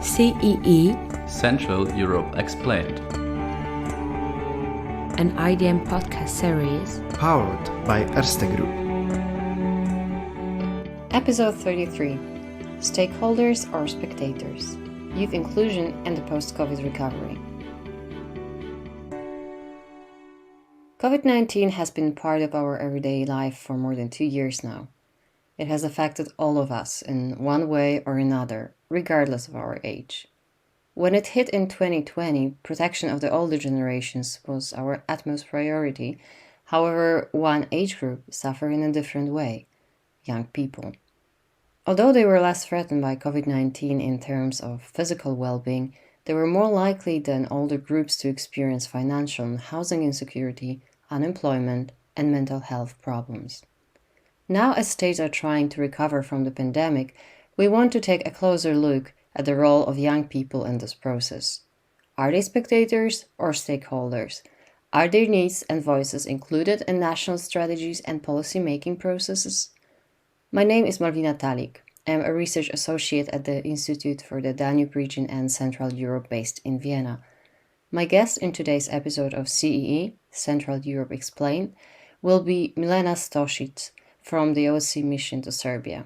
CEE, Central Europe Explained, an IDM podcast series powered by Erste Group. Episode 33, Stakeholders or Spectators, Youth Inclusion and the Post-COVID Recovery. COVID-19 has been part of our everyday life for more than 2 years now. It has affected all of us in one way or another, regardless of our age. When it hit in 2020, protection of the older generations was our utmost priority. However, one age group suffered in a different way: young people. Although they were less threatened by COVID-19 in terms of physical well-being, they were more likely than older groups to experience financial and housing insecurity, unemployment, and mental health problems. Now, as states are trying to recover from the pandemic, we want to take a closer look at the role of young people in this process. Are they spectators or stakeholders? Are their needs and voices included in national strategies and policy-making processes? My name is Malwina Talik. I'm a research associate at the Institute for the Danube region and Central Europe based in Vienna. My guest in today's episode of CEE, Central Europe Explained, will be Milena Stosic from the OSCE Mission to Serbia.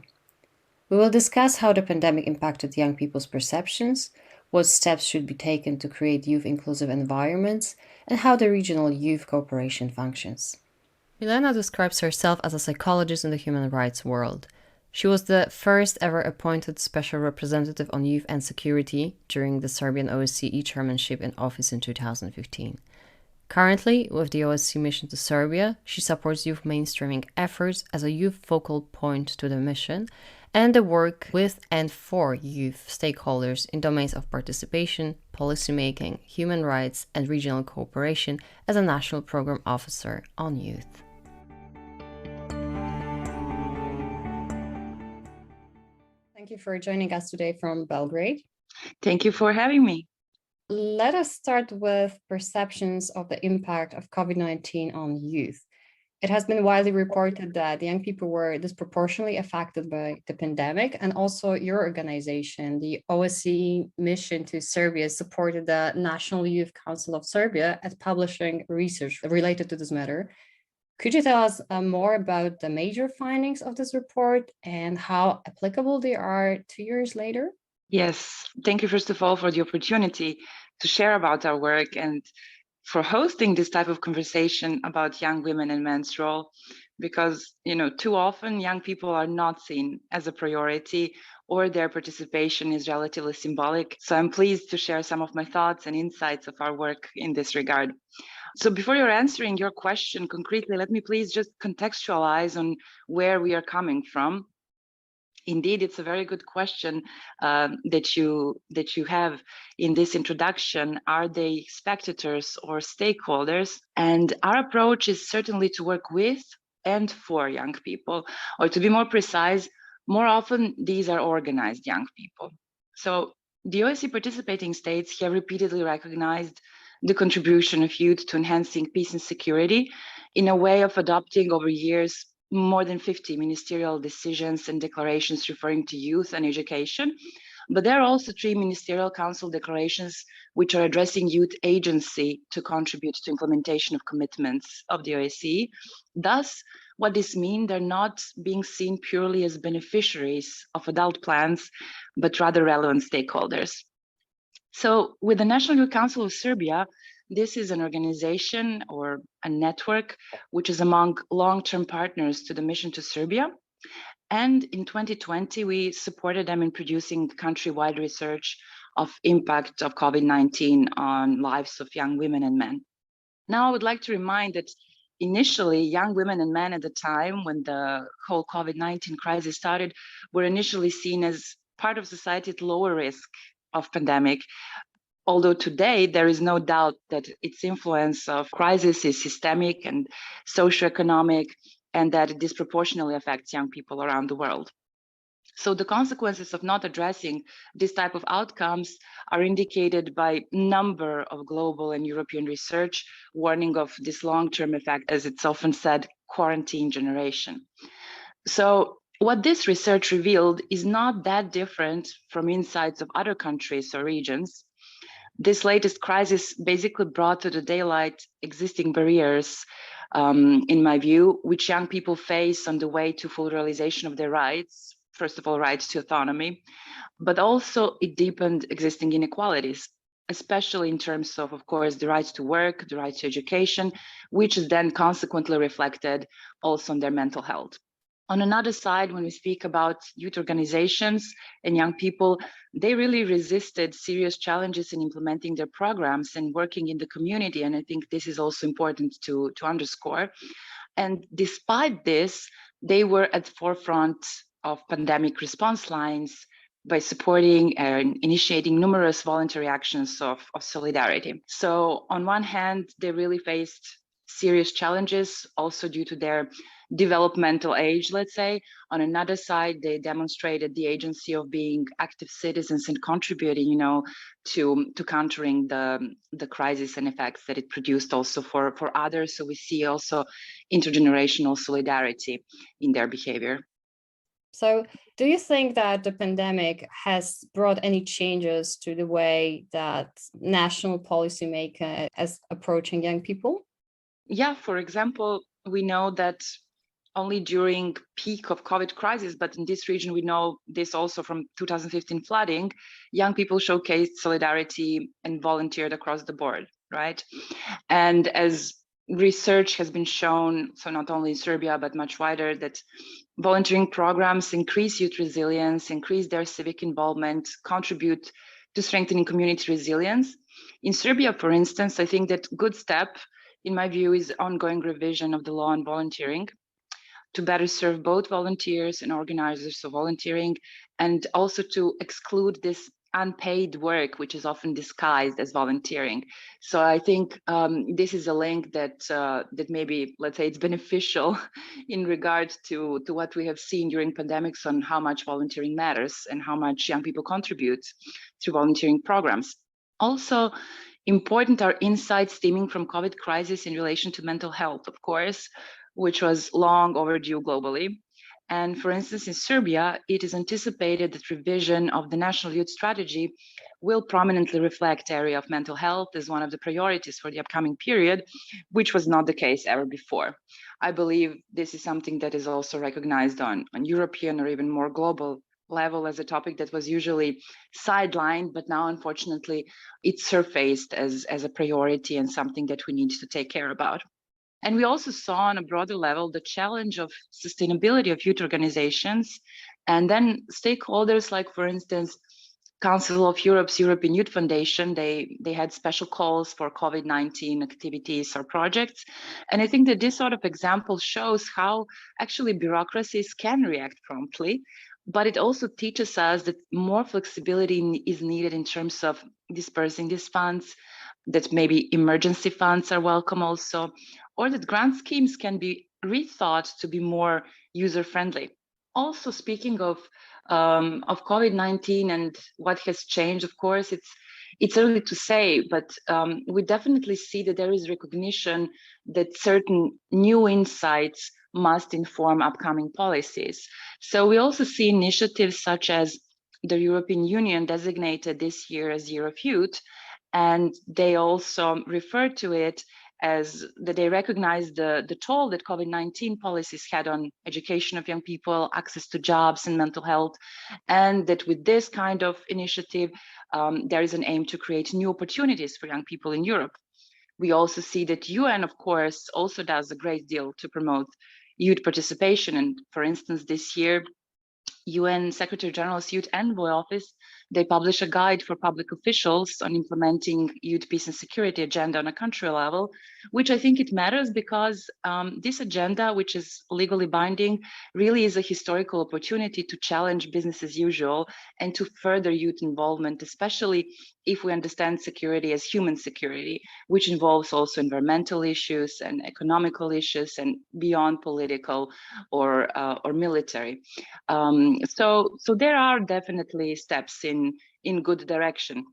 We will discuss how the pandemic impacted young people's perceptions, what steps should be taken to create youth-inclusive environments, and how the regional youth cooperation functions. Milena describes herself as a psychologist in the human rights world. She was the first ever appointed special representative on youth and security during the Serbian OSCE chairmanship in office in 2015. Currently, with the OSCE Mission to Serbia, she supports youth mainstreaming efforts as a youth focal point to the mission and the work with and for youth stakeholders in domains of participation, policymaking, human rights, and regional cooperation as a national program officer on youth. Thank you for joining us today from Belgrade. Thank you for having me. Let us start with perceptions of the impact of COVID-19 on youth. It has been widely reported that young people were disproportionately affected by the pandemic, and also your organization, the OSCE Mission to Serbia, supported the National Youth Council of Serbia at publishing research related to this matter. Could you tell us more about the major findings of this report and how applicable they are 2 years later? Yes, thank you first of all for the opportunity to share about our work and for hosting this type of conversation about young women and men's role, because too often young people are not seen as a priority or their participation is relatively symbolic. So I'm pleased to share some of my thoughts and insights of our work in this regard. So before you're answering your question concretely, let me please just contextualize on where we are coming from. Indeed, it's a very good question that you have in this introduction. Are they spectators or stakeholders? And our approach is certainly to work with and for young people, or to be more precise, more often these are organized young people. So the OSCE participating states have repeatedly recognized the contribution of youth to enhancing peace and security in a way of adopting over years more than 50 ministerial decisions and declarations referring to youth and education. But there are also 3 ministerial council declarations which are addressing youth agency to contribute to implementation of commitments of the OSCE. Thus, what this means, they're not being seen purely as beneficiaries of adult plans, but rather relevant stakeholders. So with the National Youth Council of Serbia, this is an organization or a network which is among long-term partners to the mission to Serbia. And in 2020, we supported them in producing countrywide research of impact of COVID-19 on lives of young women and men. Now, I would like to remind that initially, young women and men at the time when the whole COVID-19 crisis started were initially seen as part of society at lower risk of pandemic. Although today there is no doubt that its influence of crisis is systemic and socioeconomic, and that it disproportionately affects young people around the world. So the consequences of not addressing this type of outcomes are indicated by a number of global and European research warning of this long-term effect, as it's often said, quarantine generation. So What this research revealed is not that different from insights of other countries or regions. This latest crisis basically brought to the daylight existing barriers, in my view, which young people face on the way to full realization of their rights. First of all, rights to autonomy, but also it deepened existing inequalities, especially in terms of course, the rights to work, the rights to education, which is then consequently reflected also on their mental health. On another side, when we speak about youth organizations and young people, they really resisted serious challenges in implementing their programs and working in the community. And I think this is also important to underscore. And despite this, they were at the forefront of pandemic response lines by supporting and initiating numerous voluntary actions of solidarity. So on one hand, they really faced serious challenges also due to their developmental age, let's say. On another side, they demonstrated the agency of being active citizens and contributing, to countering the crisis and effects that it produced also for others. So we see also intergenerational solidarity in their behavior. So do you think that the pandemic has brought any changes to the way that national policymakers is approaching young people? Yeah, for example, we know that only during peak of COVID crisis, but in this region, we know this also from 2015 flooding, young people showcased solidarity and volunteered across the board, right? And as research has been shown, so not only in Serbia, but much wider, that volunteering programs increase youth resilience, increase their civic involvement, contribute to strengthening community resilience. In Serbia, for instance, I think that good step, in my view, is ongoing revision of the law on volunteering to better serve both volunteers and organizers of volunteering, and also to exclude this unpaid work, which is often disguised as volunteering. So I think this is a link that maybe, let's say, it's beneficial in regard to what we have seen during pandemics on how much volunteering matters and how much young people contribute to volunteering programs. Also, important are insights stemming from COVID crisis in relation to mental health, of course, which was long overdue globally. And for instance, in Serbia, it is anticipated that revision of the National Youth Strategy will prominently reflect area of mental health as one of the priorities for the upcoming period, which was not the case ever before. I believe this is something that is also recognized on European or even more global level as a topic that was usually sidelined, but now unfortunately it surfaced as a priority and something that we need to take care about. And we also saw on a broader level the challenge of sustainability of youth organizations, and then stakeholders like, for instance, Council of Europe's European Youth Foundation, they had special calls for COVID-19 activities or projects. And I think that this sort of example shows how actually bureaucracies can react promptly, but it also teaches us that more flexibility is needed in terms of dispersing these funds, that maybe emergency funds are welcome also, or that grant schemes can be rethought to be more user-friendly. Also, speaking of COVID-19 and what has changed, of course, it's early to say, but we definitely see that there is recognition that certain new insights must inform upcoming policies. So we also see initiatives such as the European Union designated this year as Year of Youth, and they also refer to it as that they recognize the toll that COVID-19 policies had on education of young people, access to jobs and mental health, and that with this kind of initiative, there is an aim to create new opportunities for young people in Europe. We also see that UN, of course, also does a great deal to promote youth participation. And for instance, this year, UN Secretary General's Youth Envoy Office, they publish a guide for public officials on implementing youth peace and security agenda on a country level, which I think it matters because this agenda, which is legally binding, really is a historical opportunity to challenge business as usual and to further youth involvement, especially if we understand security as human security, which involves also environmental issues and economical issues and beyond political or military. So there are definitely steps in good direction.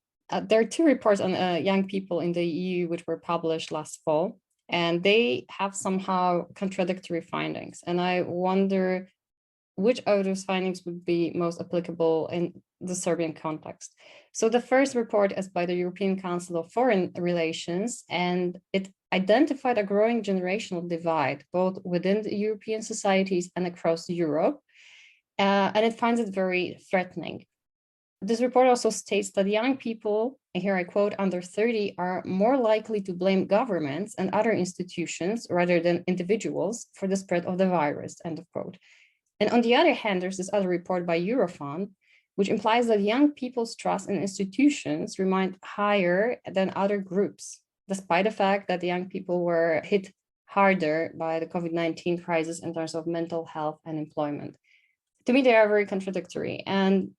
There are two reports on young people in the EU which were published last fall, and they have somehow contradictory findings. And I wonder which of those findings would be most applicable in the Serbian context. So the first report is by the European Council of Foreign Relations, and it identified a growing generational divide, both within the European societies and across Europe, and it finds it very threatening. This report also states that young people, and here I quote, under 30 are more likely to blame governments and other institutions rather than individuals for the spread of the virus, end of quote. And on the other hand, there's this other report by Eurofund, which implies that young people's trust in institutions remained higher than other groups, despite the fact that the young people were hit harder by the COVID-19 crisis in terms of mental health and employment. To me, they are very contradictory. And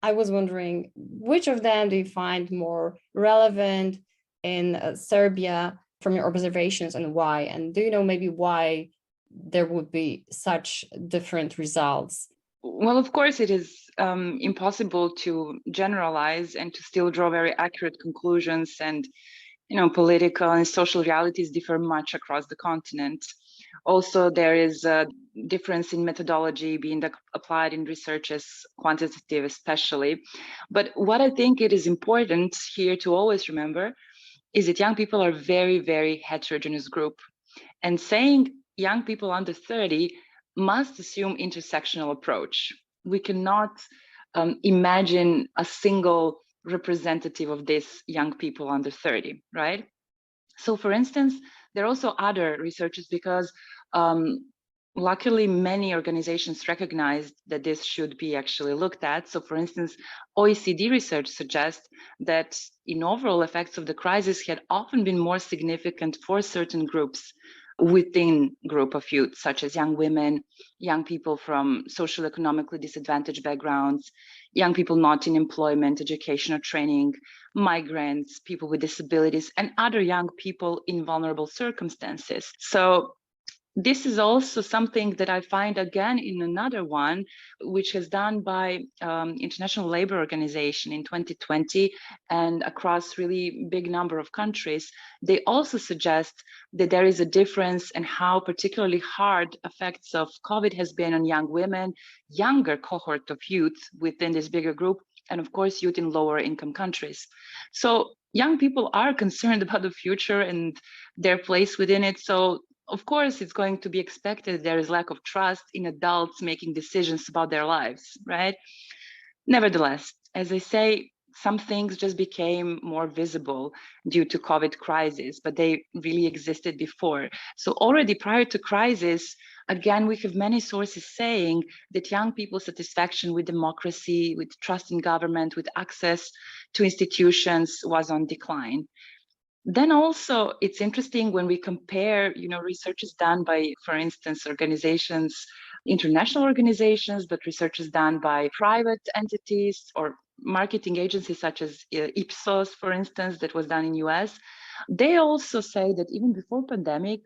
I was wondering, which of them do you find more relevant in Serbia from your observations, and why? And do you know maybe why there would be such different results? Well, of course, it is impossible to generalize and to still draw very accurate conclusions. And, political and social realities differ much across the continent. Also, there is a difference in methodology being applied in research as quantitative, especially. But what I think it is important here to always remember is that young people are very, very heterogeneous group. And saying young people under 30 must assume intersectional approach. We cannot imagine a single representative of these young people under 30, right? So for instance, there are also other researchers because luckily many organizations recognized that this should be actually looked at. So for instance, OECD research suggests that in overall effects of the crisis had often been more significant for certain groups within group of youth, such as young women, young people from social economically disadvantaged backgrounds, young people not in employment, education, or training, migrants, people with disabilities, and other young people in vulnerable circumstances. So this is also something that I find again in another one, which is done by International Labour Organization in 2020 and across really big number of countries. They also suggest that there is a difference in how particularly hard effects of COVID has been on young women, younger cohort of youth within this bigger group, and of course, youth in lower income countries. So young people are concerned about the future and their place within it. So of course, it's going to be expected there is lack of trust in adults making decisions about their lives, right? Nevertheless, as I say, some things just became more visible due to COVID crisis, but they really existed before. So already prior to crisis, again, we have many sources saying that young people's satisfaction with democracy, with trust in government, with access to institutions was on decline. Then also, it's interesting when we compare, research is done by, for instance, organizations, international organizations, but research is done by private entities or marketing agencies such as Ipsos, for instance, that was done in US. They also say that even before pandemic,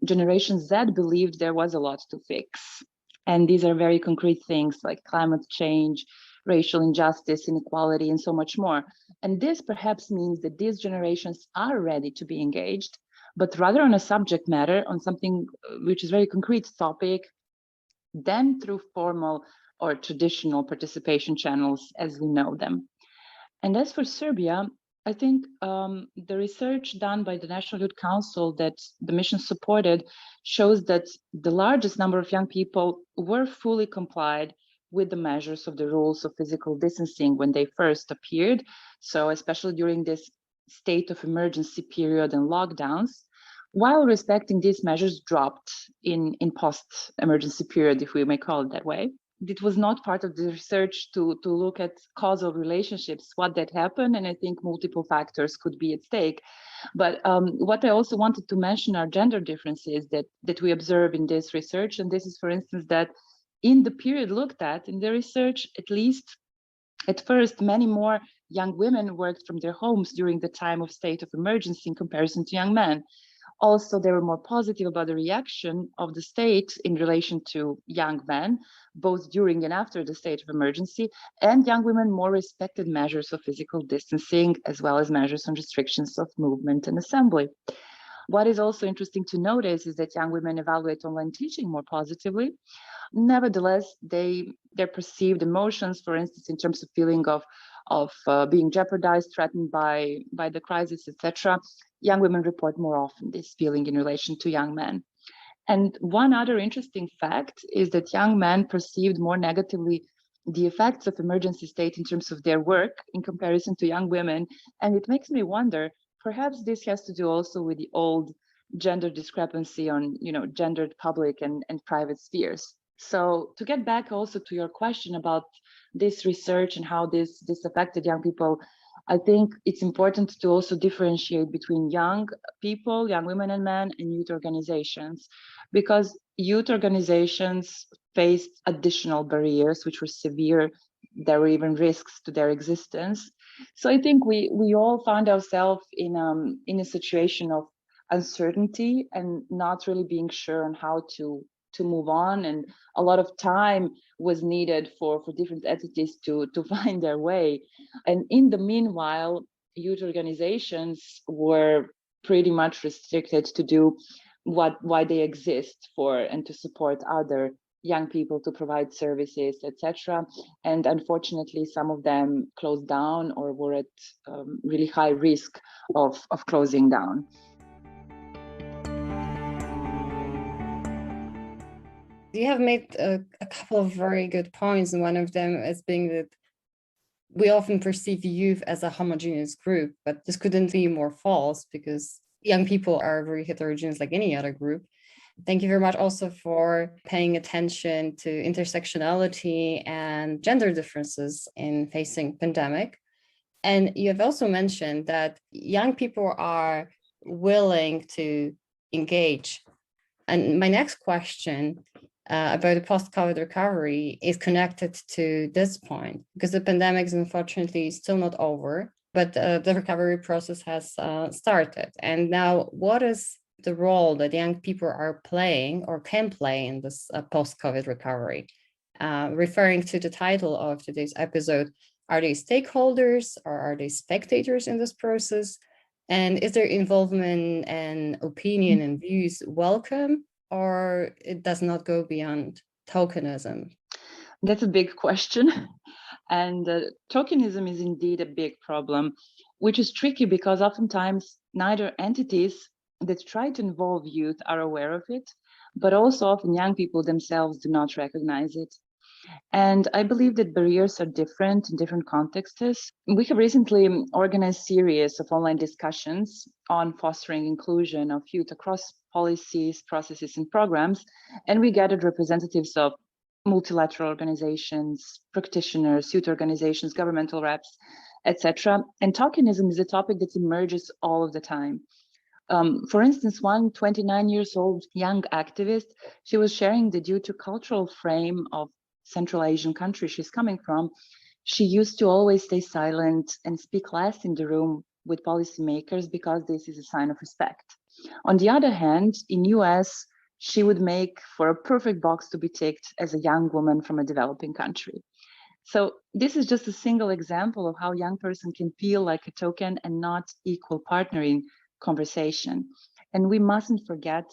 Generation Z believed there was a lot to fix. And these are very concrete things like climate change, racial injustice, inequality, and so much more. And this perhaps means that these generations are ready to be engaged, but rather on a subject matter, on something which is very concrete topic, than through formal or traditional participation channels as we know them. And as for Serbia, I think the research done by the National Youth Council that the mission supported shows that the largest number of young people were fully complied with the measures of the rules of physical distancing when they first appeared. So especially during this state of emergency period and lockdowns, while respecting these measures dropped in post-emergency period, if we may call it that way. It was not part of the research to look at causal relationships, what that happened, and I think multiple factors could be at stake. But what I also wanted to mention are gender differences that we observe in this research, and this is, for instance, that in the period looked at in the research, at least at first, many more young women worked from their homes during the time of state of emergency in comparison to young men. Also, they were more positive about the reaction of the state in relation to young men, both during and after the state of emergency, and young women more respected measures of physical distancing, as well as measures on restrictions of movement and assembly. What is also interesting to notice is that young women evaluate online teaching more positively. Nevertheless, their perceived emotions, for instance, in terms of feeling of being jeopardized, threatened by the crisis, etc., young women report more often this feeling in relation to young men. And one other interesting fact is that young men perceived more negatively the effects of emergency state in terms of their work in comparison to young women. And it makes me wonder, perhaps this has to do also with the old gender discrepancy on, gendered public and private spheres. So to get back also to your question about this research and how this affected young people, I think it's important to also differentiate between young people, young women and men, and youth organizations, because youth organizations faced additional barriers which were severe. There were even risks to their existence. So I think we all found ourselves in a situation of uncertainty and not really being sure on how to move on, and a lot of time was needed for different entities to find their way. And in the meanwhile, youth organizations were pretty much restricted to do why they exist for, and to support other young people, to provide services, etc. And unfortunately, some of them closed down or were at really high risk of closing down. You have made a couple of very good points, and one of them as being that we often perceive youth as a homogeneous group, but this couldn't be more false because young people are very heterogeneous like any other group. Thank you very much also for paying attention to intersectionality and gender differences in facing pandemic. And you have also mentioned that young people are willing to engage. And my next question about the post-COVID recovery is connected to this point, because the pandemic is unfortunately still not over, but the recovery process has started. And now, what is the role that young people are playing or can play in this post-COVID recovery? Referring to the title of today's episode, are they stakeholders or are they spectators in this process? And is their involvement and opinion and views welcome, or it does not go beyond tokenism? That's a big question. And tokenism is indeed a big problem, which is tricky because oftentimes neither entities that try to involve youth are aware of it, but also often young people themselves do not recognize it. And I believe that barriers are different in different contexts. We have recently organized a series of online discussions on fostering inclusion of youth across policies, processes, and programs. And we gathered representatives of multilateral organizations, practitioners, youth organizations, governmental reps, etc. And tokenism is a topic that emerges all of the time. For instance, one 29 years old young activist, she was sharing that due to cultural frame of Central Asian country she's coming from, she used to always stay silent and speak less in the room with policymakers because this is a sign of respect. On the other hand, in US, she would make for a perfect box to be ticked as a young woman from a developing country. So this is just a single example of how a young person can feel like a token and not equal partner in conversation. And we mustn't forget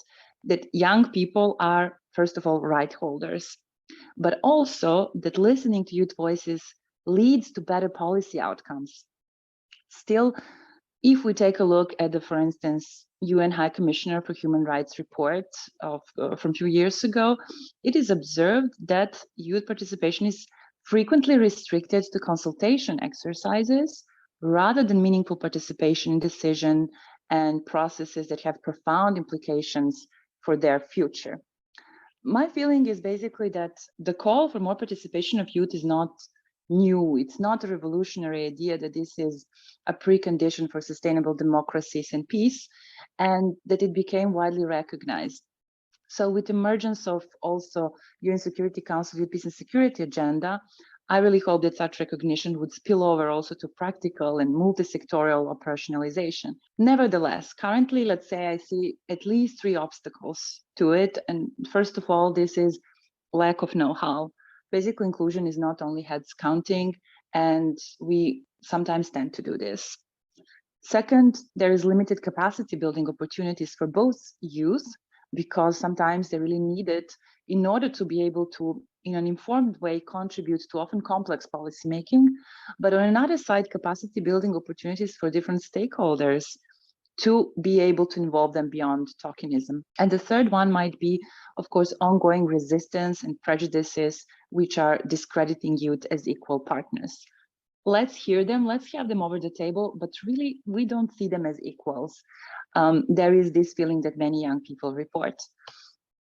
that young people are, first of all, right holders, but also that listening to youth voices leads to better policy outcomes. Still, if we take a look at the, for instance, UN High Commissioner for Human Rights report from a few years ago, it is observed that youth participation is frequently restricted to consultation exercises rather than meaningful participation in decision and processes that have profound implications for their future. My feeling is basically that the call for more participation of youth is not new. It's not a revolutionary idea that this is a precondition for sustainable democracies and peace, and that it became widely recognized. So with the emergence of also UN Security Council Youth Peace and Security agenda, I really hope that such recognition would spill over also to practical and multi-sectorial operationalization. Nevertheless, currently, let's say I see at least 3 obstacles to it. And first of all, this is lack of know-how. Basic inclusion is not only heads counting, and we sometimes tend to do this. Second, there is limited capacity building opportunities for both youth, because sometimes they really need it in order to be able to, in an informed way, contribute to often complex policymaking. But on another side, capacity building opportunities for different stakeholders to be able to involve them beyond tokenism. And the third one might be, of course, ongoing resistance and prejudices which are discrediting youth as equal partners. Let's hear them, let's have them over the table, but really we don't see them as equals. There is this feeling that many young people report.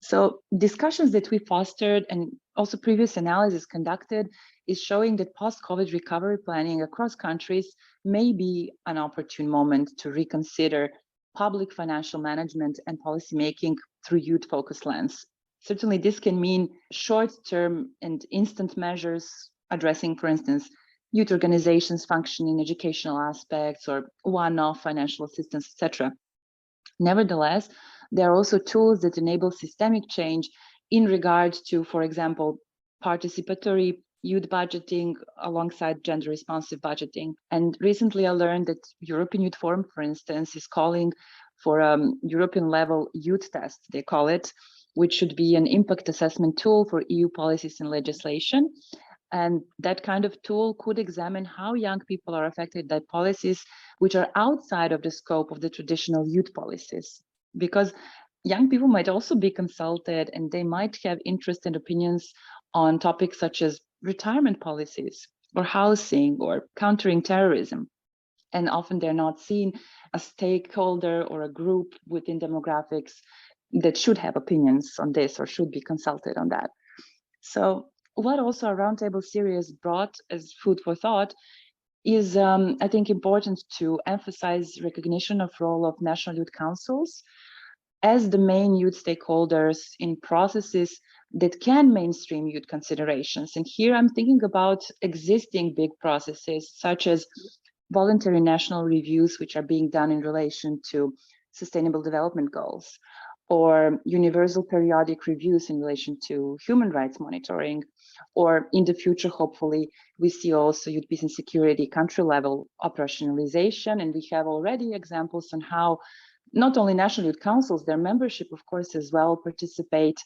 So discussions that we fostered and also previous analysis conducted is showing that post-COVID recovery planning across countries may be an opportune moment to reconsider public financial management and policymaking through youth-focused lens. Certainly this can mean short-term and instant measures addressing, for instance, youth organizations functioning educational aspects or one-off financial assistance, etc. Nevertheless, there are also tools that enable systemic change in regard to, for example, participatory youth budgeting alongside gender responsive budgeting. And recently I learned that European Youth Forum, for instance, is calling for a European level youth test, they call it, which should be an impact assessment tool for EU policies and legislation. And that kind of tool could examine how young people are affected by policies which are outside of the scope of the traditional youth policies. Because young people might also be consulted and they might have interest and opinions on topics such as retirement policies or housing or countering terrorism. And often they're not seen as stakeholder or a group within demographics that should have opinions on this or should be consulted on that. So what also our roundtable series brought as food for thought is, I think, important to emphasize recognition of role of national youth councils as the main youth stakeholders in processes that can mainstream youth considerations. And here I'm thinking about existing big processes such as voluntary national reviews, which are being done in relation to sustainable development goals, or universal periodic reviews in relation to human rights monitoring, or in the future, hopefully, we see also youth peace and security country level operationalization. And we have already examples on how not only national youth councils, their membership, of course, as well, participate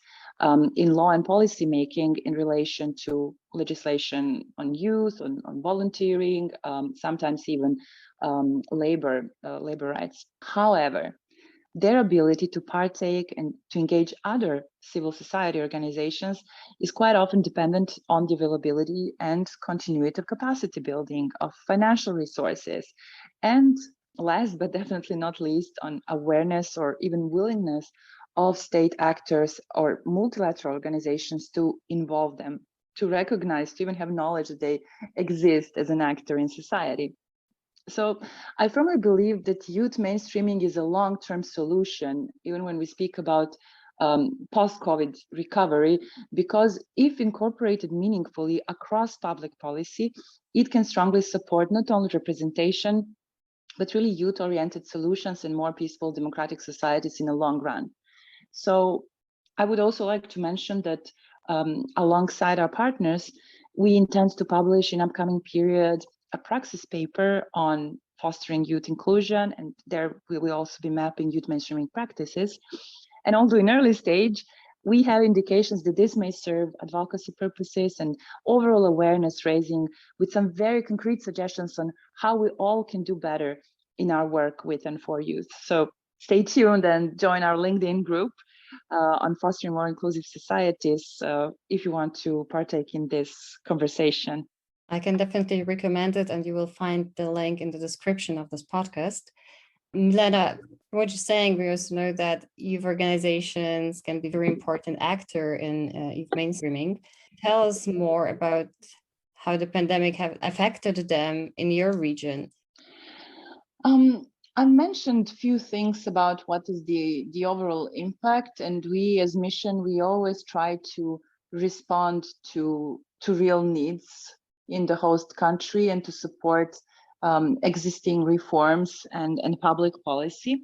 in law and policy making in relation to legislation on youth, on volunteering, sometimes even labor rights. However, their ability to partake and to engage other civil society organizations is quite often dependent on the availability and continuity of capacity building, of financial resources, and last but definitely not least, on awareness or even willingness of state actors or multilateral organizations to involve them, to recognize, to even have knowledge that they exist as an actor in society. So I firmly believe that youth mainstreaming is a long-term solution, even when we speak about post-COVID recovery, because if incorporated meaningfully across public policy, it can strongly support not only representation, but really youth-oriented solutions and more peaceful democratic societies in the long run. So I would also like to mention that alongside our partners, we intend to publish in upcoming period a praxis paper on fostering youth inclusion, and there we will also be mapping youth mainstreaming practices. And although in early stage, we have indications that this may serve advocacy purposes and overall awareness raising, with some very concrete suggestions on how we all can do better in our work with and for youth. So stay tuned and join our LinkedIn group on fostering more inclusive societies if you want to partake in this conversation. I can definitely recommend it, and you will find the link in the description of this podcast. Milena, what you're saying, we also know that youth organizations can be a very important actor in youth mainstreaming. Tell us more about how the pandemic have affected them in your region. I mentioned a few things about what is the overall impact, and we as Mission, we always try to respond to real needs in the host country and to support existing reforms and public policy.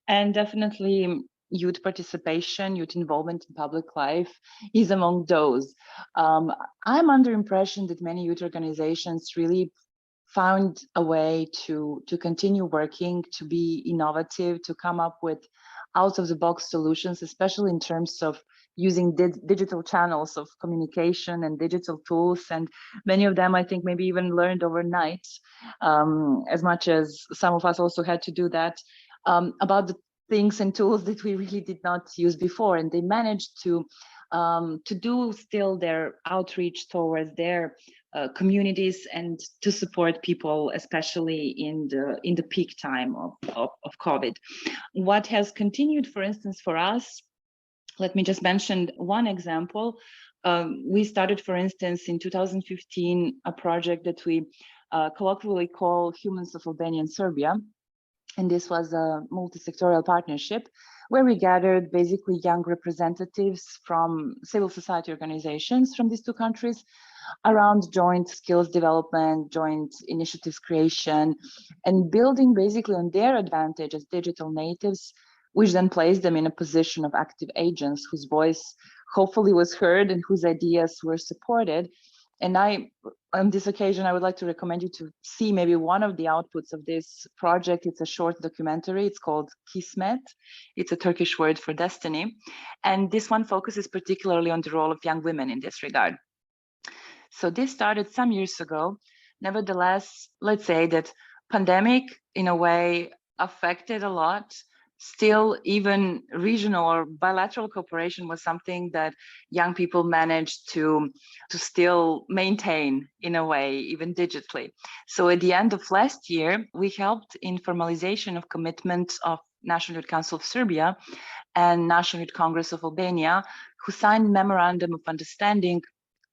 And definitely youth participation, youth involvement in public life is among those. I'm under impression that many youth organizations really found a way to continue working, to be innovative, to come up with out-of-the-box solutions, especially in terms of using digital channels of communication and digital tools. And many of them, I think, maybe even learned overnight, as much as some of us also had to do that, about the things and tools that we really did not use before. And they managed to do still their outreach towards their communities and to support people, especially in the peak time of COVID. What has continued, for instance, for us, let me just mention one example. We started, for instance, in 2015, a project that we colloquially call Humans of Albania and Serbia. And this was a multi-sectoral partnership where we gathered basically young representatives from civil society organizations from these two countries around joint skills development, joint initiatives creation, and building basically on their advantage as digital natives, which then placed them in a position of active agents whose voice hopefully was heard and whose ideas were supported. And on this occasion, I would like to recommend you to see maybe one of the outputs of this project. It's a short documentary. It's called Kismet. It's a Turkish word for destiny. And this one focuses particularly on the role of young women in this regard. So this started some years ago. Nevertheless, let's say that pandemic in a way affected a lot. Still, even regional or bilateral cooperation was something that young people managed to still maintain in a way, even digitally. So at the end of last year, we helped in formalization of commitment of National Youth Council of Serbia and National Youth Congress of Albania, who signed memorandum of understanding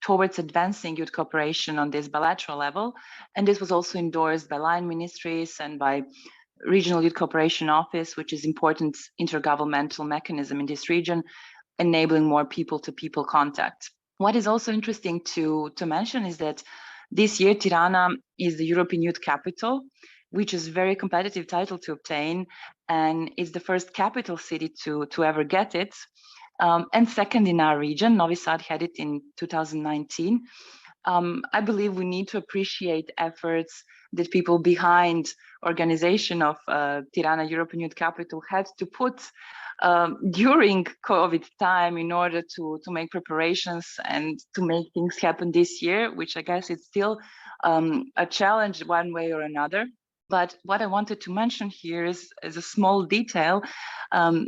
towards advancing youth cooperation on this bilateral level. And this was also endorsed by line ministries and by Regional Youth Cooperation Office, which is important intergovernmental mechanism in this region, enabling more people-to-people contact. What is also interesting to mention is that this year Tirana is the European Youth Capital, which is a very competitive title to obtain, and is the first capital city to ever get it. And second in our region, Novi Sad had it in 2019. I believe we need to appreciate efforts that people behind organization of Tirana European Youth Capital had to put during COVID time in order to make preparations and to make things happen this year, which I guess is still a challenge one way or another. But what I wanted to mention here is a small detail.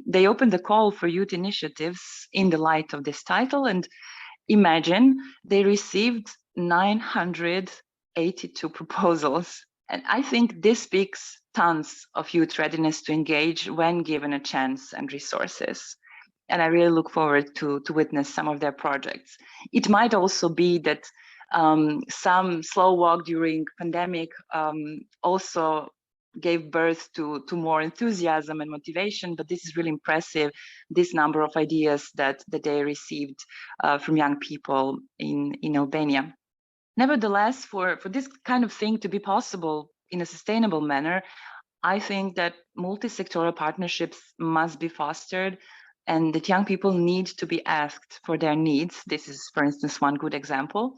They opened the call for youth initiatives in the light of this title, and imagine they received 982 proposals. And I think this speaks tons of youth readiness to engage when given a chance and resources. And I really look forward to witness some of their projects. It might also be that some slow walk during pandemic also gave birth to more enthusiasm and motivation, but this is really impressive, this number of ideas that they received from young people in Albania. Nevertheless, for this kind of thing to be possible in a sustainable manner, I think that multi-sectoral partnerships must be fostered and that young people need to be asked for their needs. This is, for instance, one good example.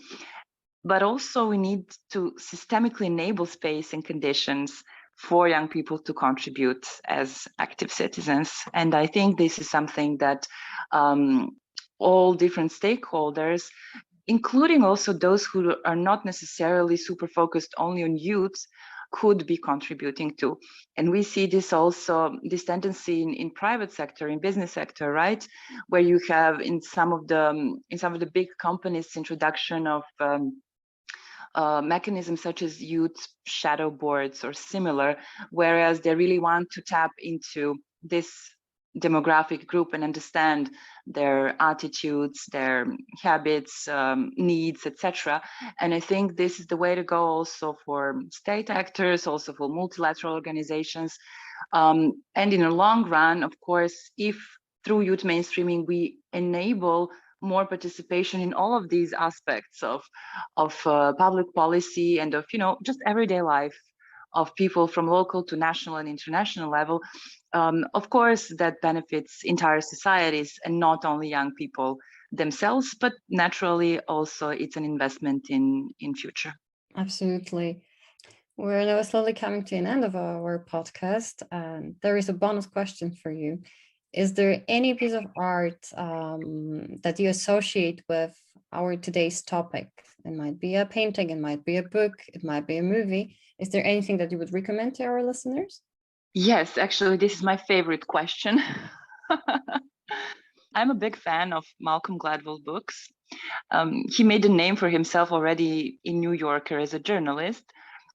But also we need to systemically enable space and conditions for young people to contribute as active citizens. And I think this is something that all different stakeholders, including also those who are not necessarily super focused only on youth, could be contributing to. And we see this also, this tendency in private sector, in business sector, right? Where you have in some of the big companies introduction of mechanisms such as youth shadow boards or similar, whereas they really want to tap into this demographic group and understand their attitudes, their habits, needs, etc. And I think this is the way to go also for state actors, also for multilateral organizations. And in the long run, of course, if through youth mainstreaming we enable more participation in all of these aspects of public policy and of, just everyday life of people from local to national and international level, of course, that benefits entire societies and not only young people themselves, but naturally also it's an investment in future. Absolutely. We're now slowly coming to an end of our podcast. There is a bonus question for you. Is there any piece of art that you associate with our today's topic? It might be a painting, it might be a book, it might be a movie. Is there anything that you would recommend to our listeners? Yes, actually, this is my favorite question. I'm a big fan of Malcolm GladwellThe books. He made a name for himself already in New Yorker as a journalist.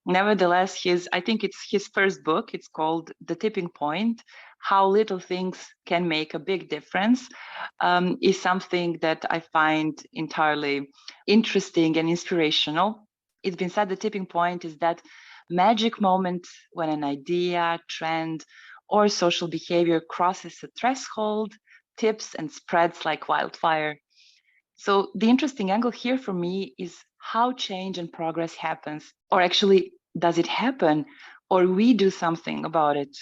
Nevertheless, I think it's his first book. It's called The Tipping Point, How Little Things Can Make a Big Difference, is something that I find entirely interesting and inspirational. It's been said the tipping point is that magic moment when an idea, trend, or social behavior crosses a threshold, tips, and spreads like wildfire. So the interesting angle here for me is how change and progress happens, or actually, does it happen, or we do something about it?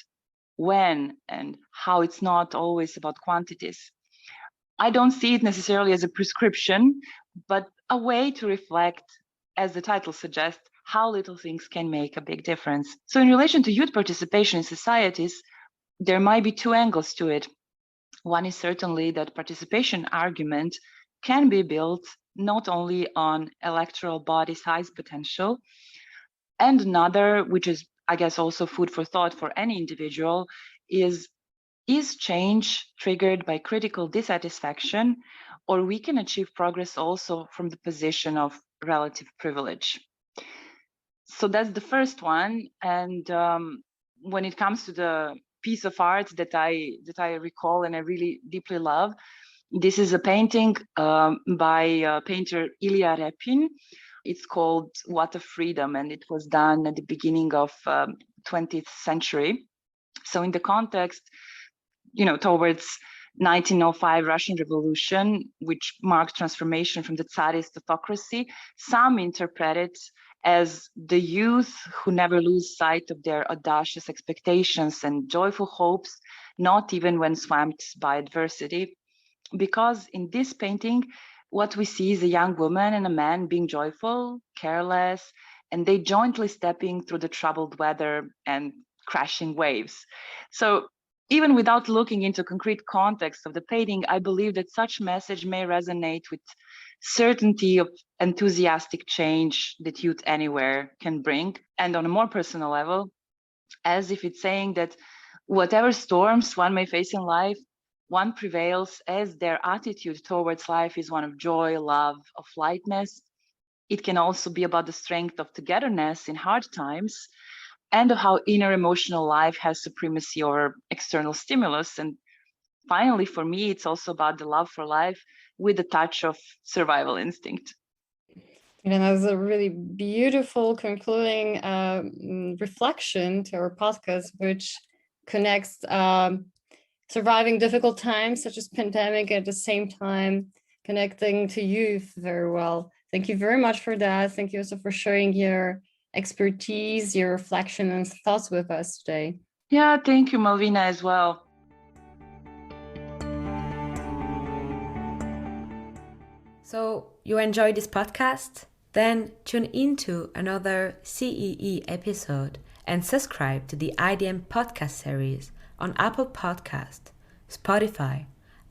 When and how it's not always about quantities. I don't see it necessarily as a prescription, but a way to reflect, as the title suggests, how little things can make a big difference. So in relation to youth participation in societies, there might be two angles to it. One is certainly that participation argument can be built not only on electoral body size potential, and another, which is, I guess, also food for thought for any individual, is change triggered by critical dissatisfaction, or we can achieve progress also from the position of relative privilege? So that's the first one. And when it comes to the piece of art that I recall and I really deeply love, this is a painting by painter Ilya Repin. It's called What a Freedom, and it was done at the beginning of 20th century. So in the context, towards 1905 Russian Revolution, which marked transformation from the Tsarist autocracy, some interpret it as the youth who never lose sight of their audacious expectations and joyful hopes, not even when swamped by adversity. Because in this painting, what we see is a young woman and a man being joyful, careless, and they jointly stepping through the troubled weather and crashing waves. So even without looking into concrete context of the painting, I believe that such message may resonate with certainty of enthusiastic change that youth anywhere can bring. And on a more personal level, as if it's saying that whatever storms one may face in life, one prevails as their attitude towards life is one of joy, love, of lightness. It can also be about the strength of togetherness in hard times, and of how inner emotional life has supremacy over external stimulus. And finally, for me, it's also about the love for life with a touch of survival instinct. And that was a really beautiful concluding reflection to our podcast, which connects surviving difficult times such as pandemic, at the same time connecting to youth very well. Thank you very much for that. Thank you also for sharing your expertise, your reflection and thoughts with us today. Yeah, thank you, Malvina, as well. So you enjoyed this podcast? Then tune into another CEE episode and subscribe to the IDM podcast series on Apple Podcast, Spotify,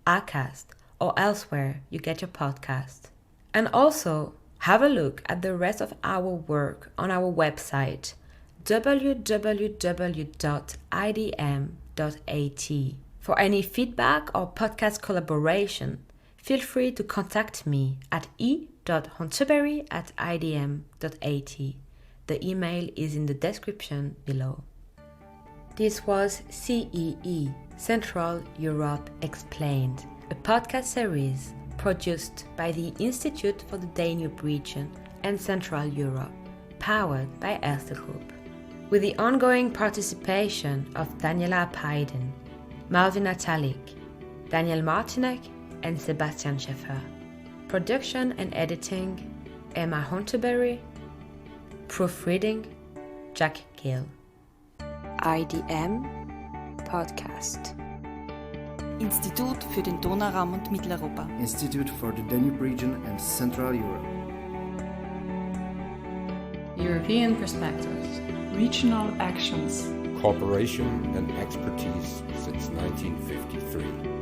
Acast, or elsewhere you get your podcast. And also have a look at the rest of our work on our website www.idm.at. For any feedback or podcast collaboration, feel free to contact me at e.hunterberry@idm.at. The email is in the description below. This was CEE, Central Europe Explained, a podcast series produced by the Institute for the Danube Region and Central Europe, powered by Erste Group, with the ongoing participation of Daniela Paiden, Malwina Talik, Daniel Martinek, and Sebastian Schäfer. Production and editing, Emma Hunterberry. Proofreading, Jack Gill. IDM Podcast. Institut für den Donauraum und Mitteleuropa. Institute for the Danube Region and Central Europe. European Perspectives. regional actions, cooperation and expertise since 1953.